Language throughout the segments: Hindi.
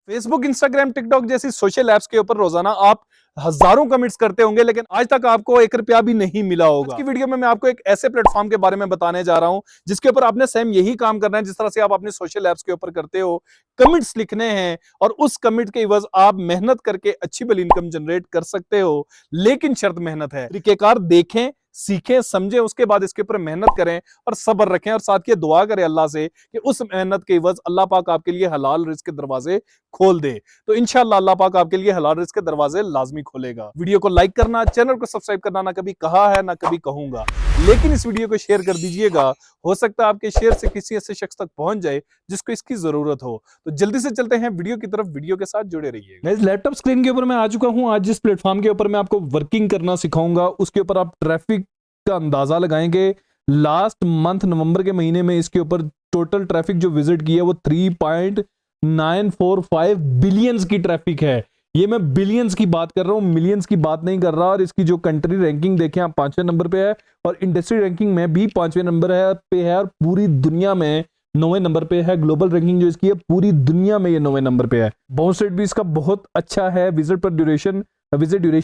फेसबुक, इंस्टाग्राम, टिकटॉक जैसी सोशल ऐप्स के ऊपर रोजाना आप हजारों कमेंट्स करते होंगे, लेकिन आज तक आपको 1 रुपया भी नहीं मिला होगा। आज की वीडियो में मैं आपको एक ऐसे प्लेटफॉर्म के बारे में बताने जा रहा हूं जिसके ऊपर आपने सेम यही काम करना है जिस तरह से आप अपने सोशल ऐप्स के ऊपर करते हो। कमेंट्स लिखने हैं और उस कमेंट के एवज आप मेहनत करके अच्छी भली इनकम जनरेट कर सकते हो, लेकिन शर्त मेहनत है। तरीकेकार देखें, सीखें, समझें, उसके बाद इसके ऊपर मेहनत करें और सब्र रखें और साथ ये दुआ करें अल्लाह से कि उस मेहनत के एवज अल्लाह पाक आपके लिए हलाल रिस्क के दरवाजे खोल दे। तो इंशाअल्लाह अल्लाह पाक आपके लिए हलाल रिस्क के दरवाजे लाजमी खोलेगा। वीडियो को लाइक करना, चैनल को सब्सक्राइब करना ना कभी कहा है ना कभी कहूंगा, लेकिन इस वीडियो को शेयर कर दीजिएगा। हो सकता है आपके शेयर से किसी ऐसे शख्स तक पहुंच जाए जिसको इसकी जरूरत हो। तो जल्दी से चलते हैं वीडियो की तरफ, वीडियो के साथ जुड़े रहिए। लैपटॉप स्क्रीन के ऊपर मैं आ चुका हूं। आज जिस प्लेटफॉर्म के ऊपर मैं आपको वर्किंग करना सिखाऊंगा उसके ऊपर आप ट्रैफिक का अंदाजा लगाएंगे। लास्ट मंथ नवंबर के महीने में इसके ऊपर टोटल ट्रैफिक जो विजिट की है वो 3.945 बिलियंस की ट्रैफिक है। ये मैं बिलियंस की बात कर रहा हूं, मिलियंस की बात नहीं कर रहा। और इसकी जो कंट्री रैंकिंग देखें आप 5वें नंबर पे है और इंडस्ट्री रैंकिंग में भी 5वें नंबर पे है और पूरी दुनिया में 9वें नंबर पे है। ग्लोबल रैंकिंग जो इसकी है पूरी दुनिया में ये 9वें नंबर पे है। बाउंस रेट भी इसका बहुत अच्छा है। विजिट ड्यूरेशन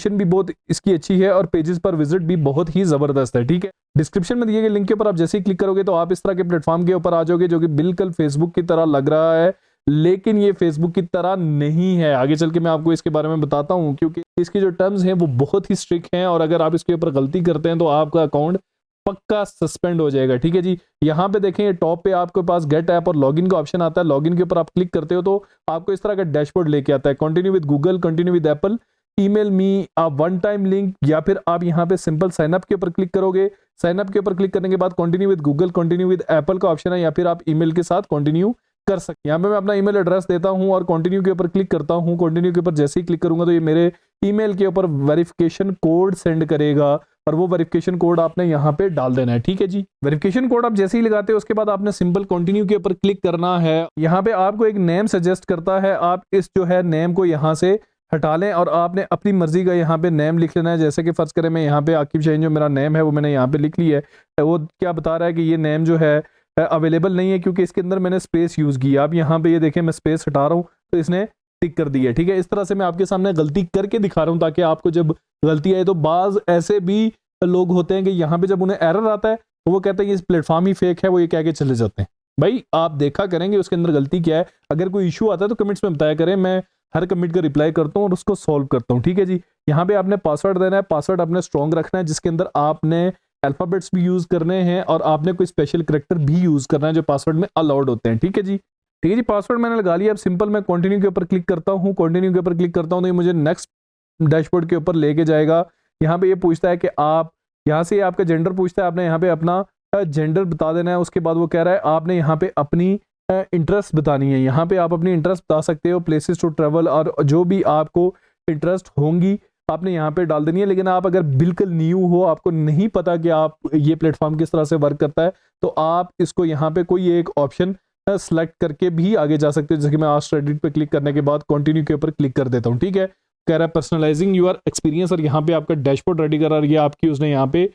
भी बहुत इसकी अच्छी है और पेजेस पर विजिट भी बहुत ही जबरदस्त है। ठीक है, डिस्क्रिप्शन में दिए गए लिंक के ऊपर आप जैसे ही क्लिक करोगे तो आप इस तरह के प्लेटफॉर्म के ऊपर आ जाओगे जो कि बिल्कुल फेसबुक की तरह लग रहा है, लेकिन ये फेसबुक की तरह नहीं है। आगे चल के मैं आपको इसके बारे में बताता हूं, क्योंकि इसकी जो टर्म्स हैं वो बहुत ही स्ट्रिक्ट हैं और अगर आप इसके ऊपर गलती करते हैं तो आपका अकाउंट पक्का सस्पेंड हो जाएगा। ठीक है जी, यहाँ पे देखें ये टॉप पे आपके पास गेट ऐप और लॉगिन का ऑप्शन आता है। लॉगिन के ऊपर आप क्लिक करते हो तो आपको इस तरह का डैशबोर्ड लेके आता है। Continue with Google, continue with Apple, email me, आप वन टाइम लिंक, या फिर आप यहाँ पे सिंपल साइन अप के ऊपर क्लिक करोगे। साइन अप के ऊपर क्लिक करने के बाद continue with Google, continue with Apple का ऑप्शन है, या फिर आप ईमेल के साथ कंटिन्यू कर सकते हैं। यहाँ पे मैं अपना ईमेल एड्रेस देता हूँ और कंटिन्यू के ऊपर क्लिक करता हूँ। कंटिन्यू के ऊपर जैसे ही क्लिक करूंगा तो ये मेरे ईमेल के ऊपर वेरिफिकेशन कोड सेंड करेगा और वो वेरिफिकेशन कोड आपने यहाँ पे डाल देना है। ठीक है जी, वेरिफिकेशन कोड आप जैसे ही लगाते हो उसके बाद आपने सिंपल कंटिन्यू के ऊपर क्लिक करना है। यहाँ पे आपको एक नेम सजेस्ट करता है, आप इस जो है नेम को यहाँ से हटा लें और आपने अपनी मर्जी का यहाँ पे नेम लिख लेना है। जैसे कि फर्ज करें मैं यहाँ पे आकिब शाहीन जो मेरा नेम है वो मैंने यहाँ पे लिख लिया है। वो क्या बता रहा है कि ये नेम जो है अवेलेबल नहीं है क्योंकि इसके अंदर मैंने स्पेस यूज की है। आप यहाँ पे ये देखें मैं स्पेस हटा रहा हूँ तो इसने टिक कर दी है। ठीक है, इस तरह से मैं आपके सामने गलती करके दिखा रहा हूँ ताकि आपको जब गलती आए तो बाज ऐसे भी लोग होते हैं कि यहाँ पे जब उन्हें एरर आता है तो वो कहते हैं ये प्लेटफॉर्म ही फेक है, वो ये कह के चले जाते हैं। भाई आप देखा करेंगे उसके अंदर गलती क्या है। अगर कोई इशू आता है तो कमेंट्स में बताया करें, मैं हर कमेंट का रिप्लाई करता हूँ और उसको सॉल्व करता हूँ। ठीक है जी, यहाँ पे आपने पासवर्ड देना है। पासवर्ड आपने स्ट्रॉन्ग रखना है जिसके अंदर आपने अल्फाबेट्स भी यूज करने हैं और आपने कोई स्पेशल करैक्टर भी यूज करना है जो पासवर्ड में अलाउड होते हैं। ठीक है जी, ठीक है जी, पासवर्ड मैंने लगा लिया। अब सिंपल मैं कंटिन्यू के ऊपर क्लिक करता हूँ। कंटिन्यू के ऊपर क्लिक करता हूँ तो ये मुझे नेक्स्ट डैशबोर्ड के ऊपर लेके जाएगा। यहाँ पे ये पूछता है कि आप यहाँ से आपका जेंडर पूछता है, आपने यहाँ पे अपना जेंडर बता देना है। उसके बाद वो कह रहा है आपने यहाँ पे अपनी इंटरेस्ट बतानी है। यहाँ पे आप अपनी इंटरेस्ट बता सकते हो, प्लेसेस टू ट्रेवल, और जो भी आपको इंटरेस्ट होंगी आपने यहाँ पे डाल देनी है। लेकिन आप अगर बिल्कुल न्यू हो, आपको नहीं पता कि आप ये प्लेटफॉर्म किस तरह से वर्क करता है, तो आप इसको यहाँ पे कोई एक ऑप्शन सेलेक्ट करके भी आगे जा सकते हो। जैसे कि मैं आस्क रेडिट पे क्लिक करने के बाद कंटिन्यू के ऊपर क्लिक कर देता हूँ। ठीक है, कह रहा है पर्सनलाइजिंग योर एक्सपीरियंस और यहाँ पे आपका डैशबोर्ड रेडी कर रहा है। ये आपकी उसने यहाँ पे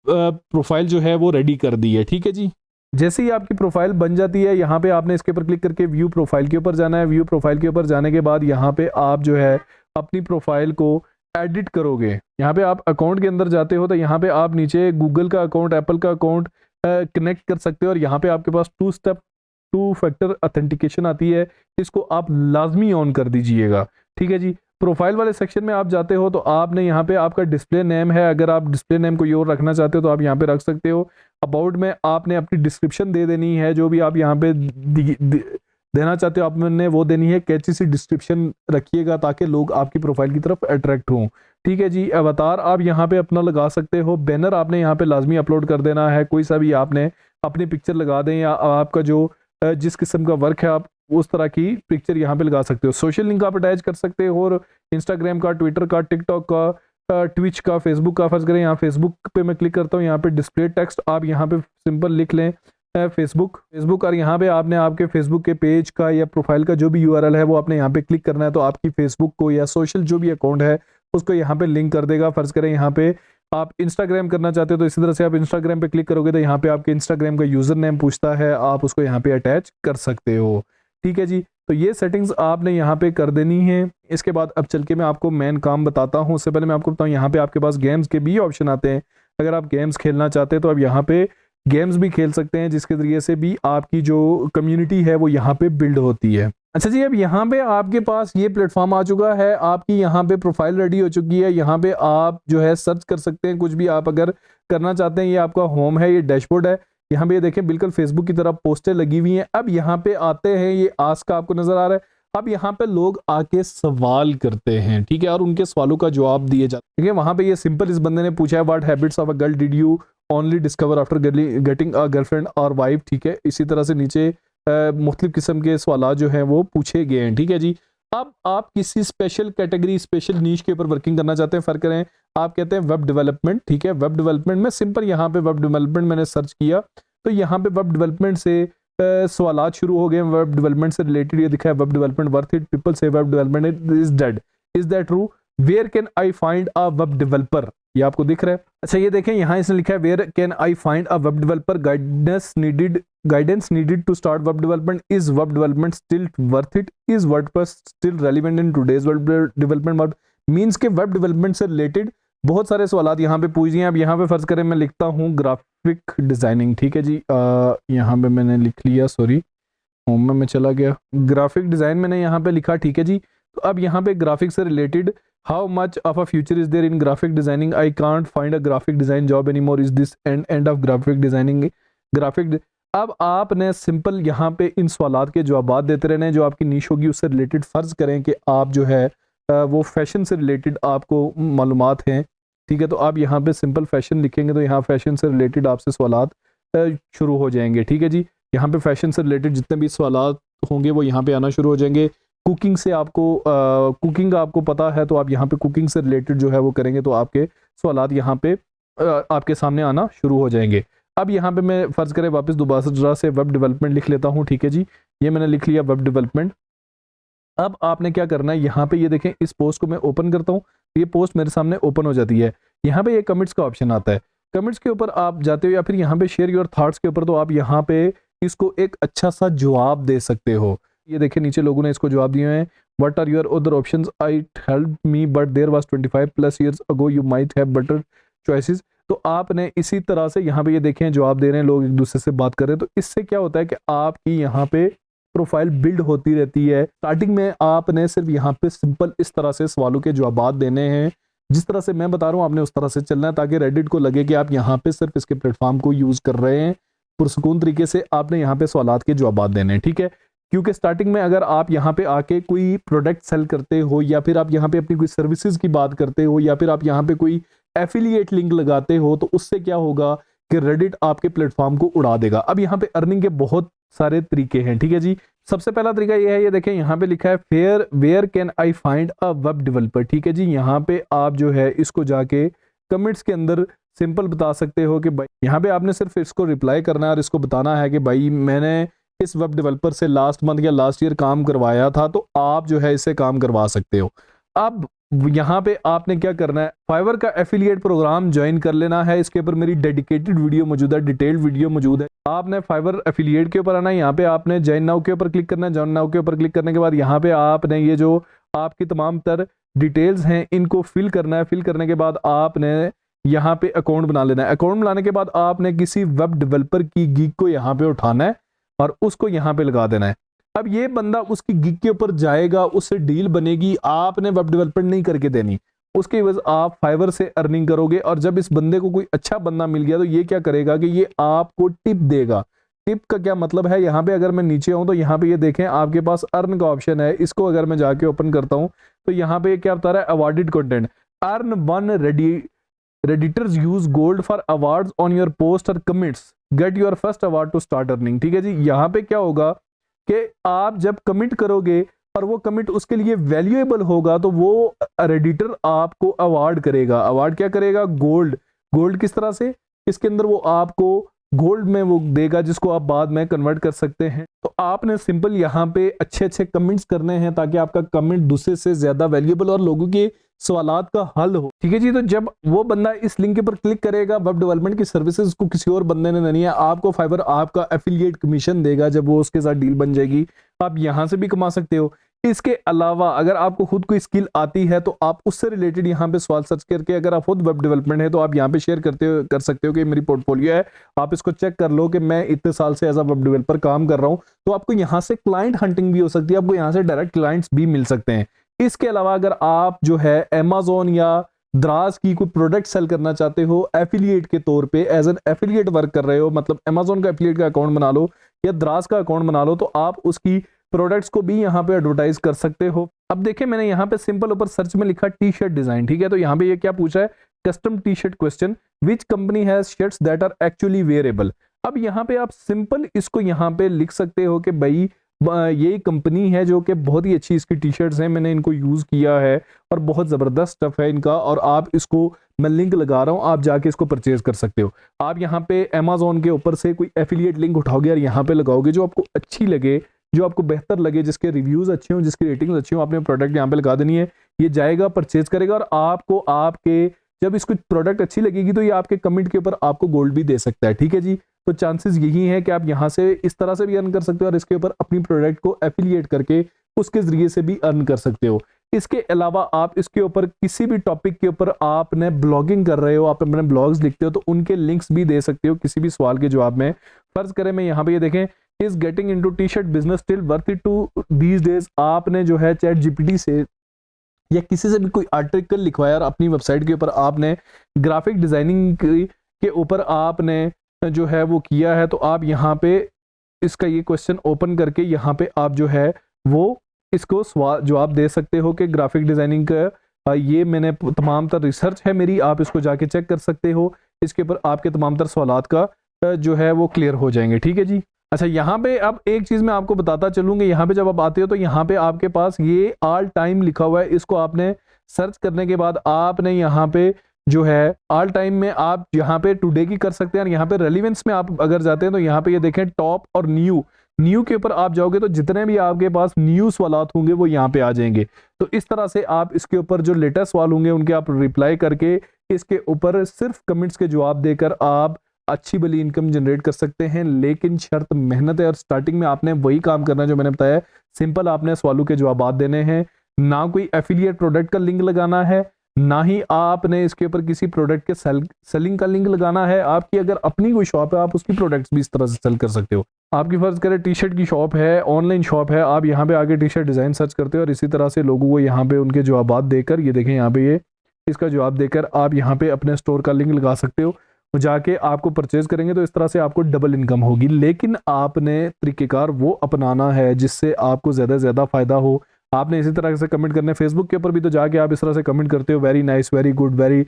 प्रोफाइल जो है वो रेडी कर दी है। ठीक है जी, जैसे ही आपकी प्रोफाइल बन जाती है यहाँ पे आपने इसके ऊपर क्लिक करके व्यू प्रोफाइल के ऊपर जाना है। व्यू प्रोफाइल के ऊपर जाने के बाद यहाँ पे आप जो है अपनी प्रोफाइल को एडिट करोगे। यहाँ पे आप अकाउंट के अंदर जाते हो तो यहाँ पे आप नीचे गूगल का अकाउंट, एप्पल का अकाउंट कनेक्ट कर सकते हो और यहाँ पे आपके पास 2 फैक्टर ऑथेंटिकेशन आती है, इसको आप लाजमी ऑन कर दीजिएगा। ठीक है जी, प्रोफाइल वाले सेक्शन में आप जाते हो तो आपने यहाँ पे आपका डिस्प्ले नेम है, अगर आप डिस्प्ले नेम को ये और रखना चाहते हो तो आप यहाँ पे रख सकते हो। अबाउट में आपने अपनी डिस्क्रिप्शन दे देनी है, जो भी आप यहाँ पे देना चाहते हो आपने वो देनी है। कैची सी डिस्क्रिप्शन रखिएगा ताकि लोग आपकी प्रोफाइल की तरफ अट्रैक्ट हों। ठीक है जी, अवतार आप यहाँ पे अपना लगा सकते हो। बैनर आपने यहाँ पे लाजमी अपलोड कर देना है, कोई सा भी आपने अपनी पिक्चर लगा दें या आपका जो जिस किस्म का वर्क है आप उस तरह की पिक्चर यहाँ पे लगा सकते हो। सोशल लिंक आप अटैच कर सकते हो और इंस्टाग्राम का, ट्विटर का, टिकटॉक का, ट्विच का, फेसबुक का। फर्ज करें यहाँ फेसबुक पे मैं क्लिक करता हूँ, यहाँ पे डिस्प्ले टेक्स्ट आप यहाँ पे सिंपल लिख लें फेसबुक और यहाँ पे आपने आपके फेसबुक के पेज का या प्रोफाइल का जो भी यूआरएल है वो आपने यहाँ पे क्लिक करना है तो आपकी फेसबुक को या सोशल जो भी अकाउंट है उसको यहाँ पे लिंक कर देगा। फर्ज करें यहाँ पे आप इंस्टाग्राम करना चाहते हो तो इसी तरह से आप इंस्टाग्राम पे क्लिक करोगे तो यहाँ पे आपके इंस्टाग्राम का यूजर नेम पूछता है, आप उसको यहाँ पे अटैच कर सकते हो। ठीक है जी, तो ये सेटिंग्स आपने यहाँ पे कर देनी है। इसके बाद अब चल के मैं आपको मेन काम बताता हूँ। उससे पहले मैं आपको बताऊँ, यहाँ पे आपके पास गेम्स के भी ऑप्शन आते हैं। अगर आप गेम्स खेलना चाहते हैं तो अब यहाँ पे गेम्स भी खेल सकते हैं, जिसके जरिए से भी आपकी जो कम्युनिटी है वो यहाँ पे बिल्ड होती है। अच्छा जी, अब यहाँ पे आपके पास ये प्लेटफॉर्म आ चुका है, आपकी यहाँ पे प्रोफाइल रेडी हो चुकी है। यहाँ पे आप जो है सर्च कर सकते हैं, कुछ भी आप अगर करना चाहते हैं। ये आपका होम है, ये डैशबोर्ड है। यहाँ पे ये देखें बिल्कुल फेसबुक की तरह पोस्टर लगी हुई हैं। अब यहाँ पे आते हैं, ये आस्क आपको नजर आ रहा है। अब यहाँ पे लोग आके सवाल करते हैं, ठीक है, और उनके सवालों का जवाब दिए जाते हैं। ठीक है, वहां पे ये सिंपल इस बंदे ने पूछा है, what habits of a girl did you only discover after getting a girlfriend और वाइफ। ठीक है, इसी तरह से नीचे मुख्तलिफ किस्म के सवाल जो हैं वो पूछे गए हैं। ठीक है जी, अब आप किसी स्पेशल कैटेगरी, स्पेशल नीश के ऊपर वर्किंग करना चाहते हैं, फर्क करें, आप कहते हैं वेब डेवलपमेंट। ठीक है, वेब डेवलपमेंट में सिंपल यहाँ पे वेब डेवलपमेंट मैंने सर्च किया तो यहाँ पे वेब डेवलपमेंट से सवालात शुरू हो गए। वेब डेवलपमेंट से रिलेटेड ये दिखा है, web development worth it, people से web development is dead, is that true, where can I find a web developer, ये आपको दिख रहा है। अच्छा ये देखें, यहाँ इसने लिखा है where can I find a web developer, guidance needed to start web development, is web development still worth it, is WordPress still relevant in today's web development. Means के वेब डेवलपमेंट से रिलेटेड बहुत सारे सवाल यहाँ पे पूछ दिए हैं। अब यहाँ पे फर्ज करें मैं लिखता हूँ ग्राफिक डिजाइनिंग। ठीक है जी, यहाँ पे मैंने लिख लिया, सॉरी होम में मैं चला गया, ग्राफिक डिजाइन मैंने यहाँ पे लिखा। ठीक है जी, तो अब यहाँ पे ग्राफिक से related, how much of a future is there in graphic designing, I can't find a graphic design job any more, is this end of graphic designing graphic. अब आपने सिंपल यहाँ पे इन सवालात के जवाब देते रहने, जो आपकी नीश होगी उससे रिलेटेड। फर्ज करें कि आप जो है वो फैशन से रिलेटेड आपको मालूमात हैं। ठीक है, तो आप यहाँ पे सिंपल फैशन लिखेंगे तो यहाँ फैशन से रिलेटेड आपसे सवालात शुरू हो जाएंगे। ठीक है जी, यहाँ पे फैशन से रिलेटेड जितने भी सवालात होंगे वो यहाँ पे आना शुरू हो जाएंगे। कुकिंग से आपको कुकिंग आपको पता है तो आप यहाँ पे कुकिंग से रिलेटेड जो है वो करेंगे तो आपके सवालात यहाँ पे आपके सामने आना शुरू हो जाएंगे। अब यहाँ पे मैं फर्ज करें वापस दोबारा से वेब डेवलपमेंट लिख लेता हूँ। ठीक है जी, ये मैंने लिख लिया वेब डेवलपमेंट। अब आपने क्या करना है, यहाँ पे ये देखें, इस पोस्ट को मैं ओपन करता हूँ, ये पोस्ट मेरे सामने ओपन हो जाती है। यहाँ पे ये कमेंट्स का ऑप्शन आता है, कमेंट्स के ऊपर आप जाते हो या फिर यहाँ पे शेयर योर थॉट्स के ऊपर, तो आप यहाँ पे इसको एक अच्छा सा जवाब दे सकते हो। ये देखें नीचे लोगों ने इसको जवाब दिए हैं, what are your other options, I help me but there was 25+ years ago, you might have better choices. तो आपने इसी तरह से यहाँ पे ये देखें जवाब दे रहे हैं लोग, एक दूसरे से बात कर रहे हैं। तो इससे क्या होता है कि आपकी यहाँ पे प्रोफाइल बिल्ड होती रहती है। स्टार्टिंग में आपने सिर्फ यहाँ पे सिंपल इस तरह से सवालों के जवाब देने हैं, जिस तरह से मैं बता रहा हूँ आपने उस तरह से चलना है, ताकि रेडिट को लगे कि आप यहाँ पे सिर्फ इसके प्लेटफॉर्म को यूज कर रहे हैं। पुरसकून तरीके से आपने यहाँ पे सवालात के जवाब देने हैं। ठीक है, क्योंकि स्टार्टिंग में अगर आप यहाँ पे आके कोई प्रोडक्ट सेल करते हो या फिर आप यहाँ पे अपनी कोई सर्विसेज की बात करते हो या फिर आप यहाँ पे कोई एफिलिएट लिंक लगाते हो, तो उससे क्या होगा कि रेडिट आपके प्लेटफॉर्म को उड़ा देगा। अब यहाँ पे अर्निंग के बहुत सारे तरीके हैं। ठीक है जी, सबसे पहला तरीका ये है, ये देखें यहाँ पे लिखा है where can I find a web developer. ठीक है जी, यहाँ पे आप जो है इसको जाके कमेंट्स के अंदर सिंपल बता सकते हो कि भाई, यहाँ पे आपने सिर्फ इसको रिप्लाई करना है और इसको बताना है कि भाई मैंने इस वेब डेवलपर से लास्ट मंथ या लास्ट ईयर काम करवाया था, तो आप जो है इससे काम करवा सकते हो। अब यहाँ पे आपने क्या करना है, फाइवर का एफिलिएट प्रोग्राम ज्वाइन कर लेना है। इसके ऊपर मेरी डेडिकेटेड वीडियो मौजूद है, डिटेल्ड वीडियो मौजूद है। आपने फाइवर एफिलिएट के ऊपर आना है, यहाँ पे आपने ज्वाइन नाउ के ऊपर क्लिक करना है। ज्वाइन नाउ के ऊपर क्लिक करने के बाद यहाँ पे आपने ये जो आपकी तमाम तर डिटेल्स हैं इनको फिल करना है। फिल करने के बाद आपने यहाँ पे अकाउंट बना लेना है। अकाउंट बनाने के बाद आपने किसी वेब डेवलपर की गिग को यहाँ पे उठाना है और उसको यहाँ पे लगा देना है। अब ये बंदा उसकी गिग के ऊपर जाएगा, उससे डील बनेगी, आपने वेब डेवलपमेंट नहीं करके देनी, उसके वजह आप फाइवर से अर्निंग करोगे। और जब इस बंदे को कोई अच्छा बंदा मिल गया तो ये क्या करेगा कि ये आपको टिप देगा। टिप का क्या मतलब है, यहाँ पे अगर मैं नीचे आऊँ तो यहाँ पे ये देखें आपके पास अर्न का ऑप्शन है। इसको अगर मैं जाके ओपन करता हूँ तो यहाँ पे क्या बता रहा है, awarded content, earn 1 redditors use gold for awards on your post और comments, get your first award to start earning. ठीक है जी, यहाँ पे क्या होगा कि आप जब कमिट करोगे और वो कमिट उसके लिए वैल्यूएबल होगा तो वो रेडिटर आपको अवार्ड करेगा। अवार्ड क्या करेगा, गोल्ड। गोल्ड किस तरह से, इसके अंदर वो आपको गोल्ड में वो देगा जिसको आप बाद में कन्वर्ट कर सकते हैं। तो आपने सिंपल यहाँ पे अच्छे अच्छे कमेंट्स करने हैं ताकि आपका कमेंट दूसरे से ज्यादा वैल्यूएबल और लोगों के सवालात का हल हो। ठीक है जी, तो जब वो बंदा इस लिंक के ऊपर क्लिक करेगा, वेब डेवलपमेंट की सर्विसेज को किसी और बंदे ने नहीं है, आपको फाइवर आपका एफिलिएट कमीशन देगा। जब वो उसके साथ डील बन जाएगी, आप यहां से भी कमा सकते हो। इसके अलावा अगर आपको खुद कोई स्किल आती है तो आप उससे रिलेटेड यहाँ पे सवाल सर्च करके, अगर आप खुद वेब डेवलपमेंट है तो आप यहाँ पे शेयर कर सकते हो कि मेरी पोर्टफोलियो है, आप इसको चेक कर लो कि मैं इतने साल से एज अ वेब डेवलपर काम कर रहा हूँ। तो आपको यहाँ से क्लाइंट हंटिंग भी हो सकती है, आपको यहाँ से डायरेक्ट क्लाइंट्स भी मिल सकते हैं। इसके अलावा अगर आप जो है अमेजोन या द्राज की कोई प्रोडक्ट सेल करना चाहते हो एफिलिएट के तौर पे, एज एन एफिलिएट वर्क कर रहे हो, मतलब अमेजोन का एफिलिएट का अकाउंट बना लो या द्राज का अकाउंट बना लो, तो आप उसकी प्रोडक्ट्स को भी यहाँ पे एडवर्टाइज कर सकते हो। अब देखिए मैंने यहाँ पे सिंपल ऊपर सर्च में लिखा टी शर्ट डिजाइन। ठीक है, तो यहाँ पे ये क्या पूछा है, custom T shirt question, which company has shirts that are actually wearable. अब यहाँ पे आप सिंपल इसको यहाँ पे लिख सकते हो कि भाई ये कंपनी है जो कि बहुत ही अच्छी इसकी टी शर्ट्स हैं, मैंने इनको यूज किया है और बहुत जबरदस्त स्टफ है इनका, और आप इसको मैं लिंक लगा रहा हूं, आप जाके इसको परचेज कर सकते हो। आप यहाँ पे अमेजोन के ऊपर से कोई एफिलिएट लिंक उठाओगे और यहाँ पे लगाओगे, जो आपको अच्छी लगे, जो आपको बेहतर लगे, जिसके रिव्यूज अच्छे हो, जिसकी रेटिंग्स अच्छी हो, आपने प्रोडक्ट यहाँ पे लगा देनी है। ये जाएगा, परचेज करेगा, और आपको आपके जब इसको प्रोडक्ट अच्छी लगेगी तो ये आपके कमेंट के ऊपर आपको गोल्ड भी दे सकता है। ठीक है जी, तो चांसेस यही है कि आप यहाँ से इस तरह से भी अर्न कर सकते हो और इसके ऊपर अपनी प्रोडक्ट को एफिलिएट करके उसके जरिए से भी अर्न कर सकते हो। इसके अलावा आप इसके ऊपर किसी भी टॉपिक के ऊपर आपने ब्लॉगिंग कर रहे हो, आप अपने ब्लॉग्स लिखते हो, तो उनके लिंक्स भी दे सकते हो किसी भी सवाल के जवाब में। फर्ज करें मैं यहाँ पे ये देखें, is getting into T shirt business still worth it to these days. आपने जो है चैट जीपीटी से या किसी से भी कोई आर्टिकल लिखवाया और अपनी वेबसाइट के ऊपर आपने ग्राफिक डिजाइनिंग के ऊपर आपने जो है वो किया है, तो आप यहाँ पे इसका ये क्वेश्चन ओपन करके यहाँ पे आप जो है वो इसको सवाल जवाब दे सकते हो कि ग्राफिक डिजाइनिंग का ये मैंने तमाम तर रिसर्च है मेरी, आप इसको जाके चेक कर सकते हो। इसके ऊपर आपके तमाम तर सवालात का जो है वो क्लियर हो जाएंगे। ठीक है जी। अच्छा, यहाँ पे अब एक चीज मैं आपको बताता चलूंगा, यहाँ पे जब आप आते हो तो यहाँ पे आपके पास ये ऑल टाइम लिखा हुआ है, इसको आपने सर्च करने के बाद आपने यहाँ पे जो है ऑल टाइम में आप यहाँ पे टुडे की कर सकते हैं, और यहाँ पे रेलिवेंस में आप अगर जाते हैं तो यहाँ पे ये देखें टॉप और न्यू के ऊपर आप जाओगे तो जितने भी आपके पास न्यू सवालात होंगे वो यहाँ पे आ जाएंगे। तो इस तरह से आप इसके ऊपर जो लेटेस्ट सवाल होंगे उनके आप रिप्लाई करके इसके ऊपर सिर्फ कमेंट्स के जवाब देकर आप अच्छी भली इनकम जनरेट कर सकते हैं। लेकिन शर्त मेहनत है, और स्टार्टिंग में आपने वही काम करना है जो मैंने बताया, सिंपल आपने सवालों के जवाब देने हैं, ना कोई एफिलिएट प्रोडक्ट का लिंक लगाना है, ना ही आपने इसके ऊपर किसी प्रोडक्ट के सेलिंग का लिंक लगाना है। आपकी अगर अपनी कोई शॉप है आप उसकी प्रोडक्ट्स भी इस तरह से सेल कर सकते हो। आपकी फर्ज करें टी शर्ट की शॉप है, ऑनलाइन शॉप है, आप यहाँ पे आगे टी शर्ट डिजाइन सर्च करते हो और इसी तरह से लोगों को यहाँ पे उनके जवाब देकर, ये देखें यहाँ पे ये इसका जवाब देकर आप यहाँ पे अपने स्टोर का लिंक लगा सकते हो, जाके आपको परचेज करेंगे तो इस तरह से आपको डबल इनकम होगी। लेकिन आपने तरीकेकार वो अपनाना है जिससे आपको ज़्यादा से ज़्यादा फ़ायदा हो। आपने इसी तरह से कमेंट करने, फेसबुक के ऊपर भी तो जाके आप इस तरह से कमेंट करते हो, very nice, very good, very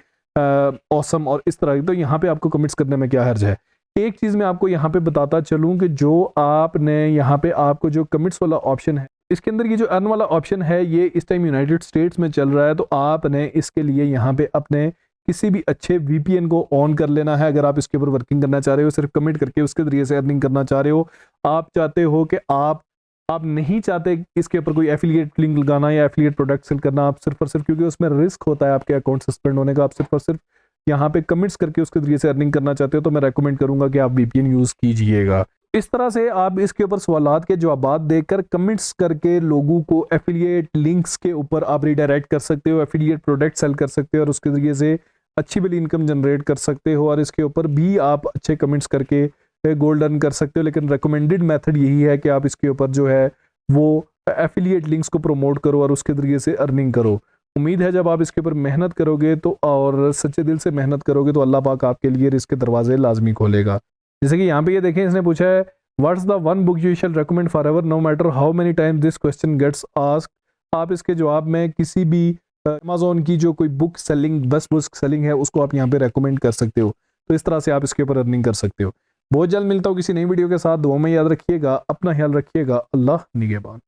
awesome और इस तरह की, तो यहाँ पे आपको कमेंट्स करने में क्या हर्ज है। एक चीज़ मैं आपको यहाँ पे बताता चलूँ कि जो आपने यहाँ पे आपको जो कमेंट्स वाला ऑप्शन है, इसके अंदर ये जो अर्न वाला ऑप्शन है ये इस टाइम यूनाइटेड स्टेट्स में चल रहा है, तो आपने इसके लिए यहाँ पे अपने किसी भी अच्छे VPN को ऑन कर लेना है। अगर आप इसके ऊपर वर्किंग करना चाह रहे हो, सिर्फ कमेंट करके उसके जरिए से अर्निंग करना चाह रहे हो, आप चाहते हो कि आप नहीं चाहते इसके ऊपर कोई एफिलिएट लिंक लगाना या एफिलिएट प्रोडक्ट सेल करना, आप सिर्फ और सिर्फ, क्योंकि उसमें रिस्क होता है आपके अकाउंट सस्पेंड होने का, आप सिर्फ और सिर्फ यहाँ पे कमेंट्स करके उसके जरिए से अर्निंग करना चाहते हो, तो मैं रेकमेंड करूंगा कि आप VPN यूज कीजिएगा। इस तरह से आप इसके ऊपर सवालात के जवाब देकर कमेंट्स करके लोगों को एफिलिएट लिंक्स के ऊपर आप रिडायरेक्ट कर सकते हो, एफिलिएट प्रोडक्ट सेल कर सकते हो और उसके जरिए से अच्छी वाली इनकम जनरेट कर सकते हो, और इसके ऊपर भी आप अच्छे कमेंट्स करके गोल्ड अर्न कर सकते हो। लेकिन रिकमेंडेड मेथड यही है कि आप इसके ऊपर जो है वो एफिलिएट लिंक्स को प्रमोट करो और उसके जरिए से अर्निंग करो। उम्मीद है जब आप इसके ऊपर मेहनत करोगे तो, और सच्चे दिल से मेहनत करोगे, तो अल्लाह पाक आपके लिए रिस्क के दरवाजे लाजमी खोलेगा। जैसे कि यहाँ पे ये देखें, इसने पूछा है what's the one book you shall recommend forever no matter how many times this question gets asked. आप इसके जवाब में किसी भी अमेजोन की जो कोई book selling, best book selling है, उसको आप यहाँ पे रेकमेंड कर सकते हो। तो इस तरह से आप इसके ऊपर अर्निंग कर सकते हो। बहुत जल्द मिलता हूँ किसी नई वीडियो के साथ। दुआ में याद रखिएगा, अपना ख्याल रखिएगा। अल्लाह निगहबान।